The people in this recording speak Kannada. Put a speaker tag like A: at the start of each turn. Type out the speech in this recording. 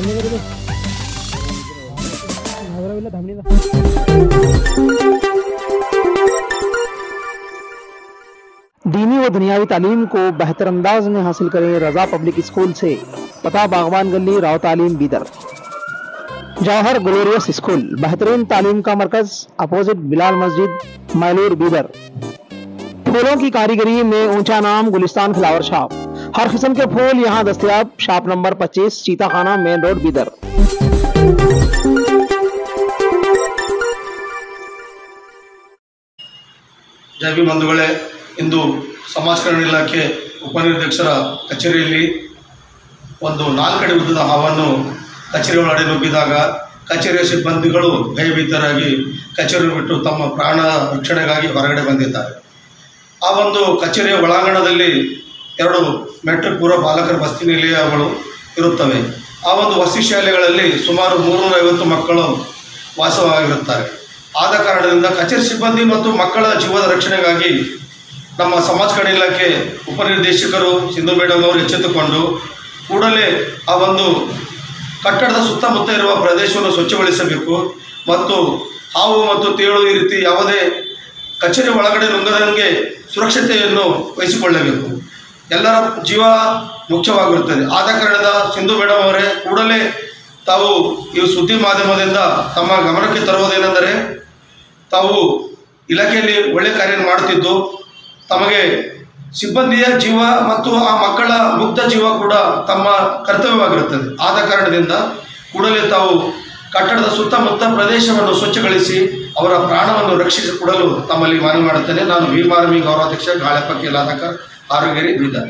A: दीनी व दुनियावी तालीम को बेहतर अंदाज में हासिल करें रजा पब्लिक स्कूल से। पता बागवान गली, राव तालीम, बीदर। जौहर ग्लोरियस स्कूल, बेहतरीन तालीम का मरकज, अपोजिट बिलाल मस्जिद, मैलूर, बीदर। फूलों की कारीगरी में ऊंचा नाम, गुलिस्तान फ्लावर शॉप। हर किस्म के फूल यहाँ दस्तयाब। Shop number 25, Chitakhana, main road, Bidar.
B: जय भी बंधुಗಳೇ, ಇಂದು ಸಮಾಜ ಕಲ್ಯಾಣ ಇಲಾಖೆ ಉಪನಿರ್ದೇಶಕರ ಕಚೇರಿಯಲ್ಲಿ ಒಂದು 4 ಅಡಿ ಉದ್ದದ ಹಾವನ್ನು ಕಚೇರಿ ಒಳಗಡೆ ನುಗ್ಗಿದಾಗ ಕಚೇರಿಯ ಸಿಬ್ಬಂದಿಗಳು ಭಯಭೀತರಾಗಿ ಕಚೇರಿ ಬಿಟ್ಟು ತಮ್ಮ ಪ್ರಾಣ ರಕ್ಷಣೆಗಾಗಿ ಹೊರಗಡೆ ಬಂದಿದ್ದಾರೆ. ಆ ಒಂದು ಕಚೇರಿಯ ಒಳಾಂಗಣದಲ್ಲಿ 2 ಮೆಟ್ರಿಕ್ ಪೂರ್ವ ಬಾಲಕರ ವಸತಿ ನಿಲಯಗಳು ಇರುತ್ತವೆ. ಆ ಒಂದು ವಸತಿ ಶಾಲೆಗಳಲ್ಲಿ ಸುಮಾರು 350 ಮಕ್ಕಳು ವಾಸವಾಗಿರುತ್ತಾರೆ. ಆದ ಕಾರಣದಿಂದ ಕಚೇರಿ ಸಿಬ್ಬಂದಿ ಮತ್ತು ಮಕ್ಕಳ ಜೀವದ ರಕ್ಷಣೆಗಾಗಿ ನಮ್ಮ ಸಮಾಜ ಕಲ್ಯಾಣ ಇಲಾಖೆ ಉಪನಿರ್ದೇಶಕರು ಸಿಂಧು ಮೇಡಮ್ ಅವರು ಎಚ್ಚೆತ್ತುಕೊಂಡು ಕೂಡಲೇ ಆ ಒಂದು ಕಟ್ಟಡದ ಸುತ್ತಮುತ್ತ ಇರುವ ಪ್ರದೇಶವನ್ನು ಸ್ವಚ್ಛಗೊಳಿಸಬೇಕು ಮತ್ತು ಹಾವು ಮತ್ತು ತೇಳು ಈ ರೀತಿ ಯಾವುದೇ ಕಚೇರಿ ಒಳಗಡೆ ನುಗ್ಗದಂಗೆ ಸುರಕ್ಷತೆಯನ್ನು ವಹಿಸಿಕೊಳ್ಳಬೇಕು. ಎಲ್ಲರ ಜೀವ ಮುಖ್ಯವಾಗಿರುತ್ತದೆ. ಆದ ಕಾರಣದ ಸಿಂಧು ಮೇಡಮ್ ಅವರೇ ಕೂಡಲೇ ತಾವು ಈ ಸುದ್ದಿ ಮಾಧ್ಯಮದಿಂದ ತಮ್ಮ ಗಮನಕ್ಕೆ ತರುವುದೇನೆಂದರೆ, ತಾವು ಇಲಾಖೆಯಲ್ಲಿ ಒಳ್ಳೆ ಕಾರ್ಯ ಮಾಡುತ್ತಿದ್ದು ತಮಗೆ ಸಿಬ್ಬಂದಿಯ ಜೀವ ಮತ್ತು ಆ ಮಕ್ಕಳ ಮುಗ್ಧ ಜೀವ ಕೂಡ ತಮ್ಮ ಕರ್ತವ್ಯವಾಗಿರುತ್ತದೆ. ಆದ ಕಾರಣದಿಂದ ಕೂಡಲೇ ತಾವು ಕಟ್ಟಡದ ಸುತ್ತಮುತ್ತ ಪ್ರದೇಶವನ್ನು ಸ್ವಚ್ಛಗೊಳಿಸಿ ಅವರ ಪ್ರಾಣವನ್ನು ರಕ್ಷಿಸಿಕೊಡಲು ತಮ್ಮಲ್ಲಿ ಮನವಿ ಮಾಡುತ್ತೇನೆ. ನಾನು ಭೀಮಾರ್ಮಿ ಗೌರವಾಧ್ಯಕ್ಷ ಗಾಳೆಪ್ಪ ಕೇಲಾದಕರ್, ಆರೋಗ್ಯರಿ, ಬೀದರ್.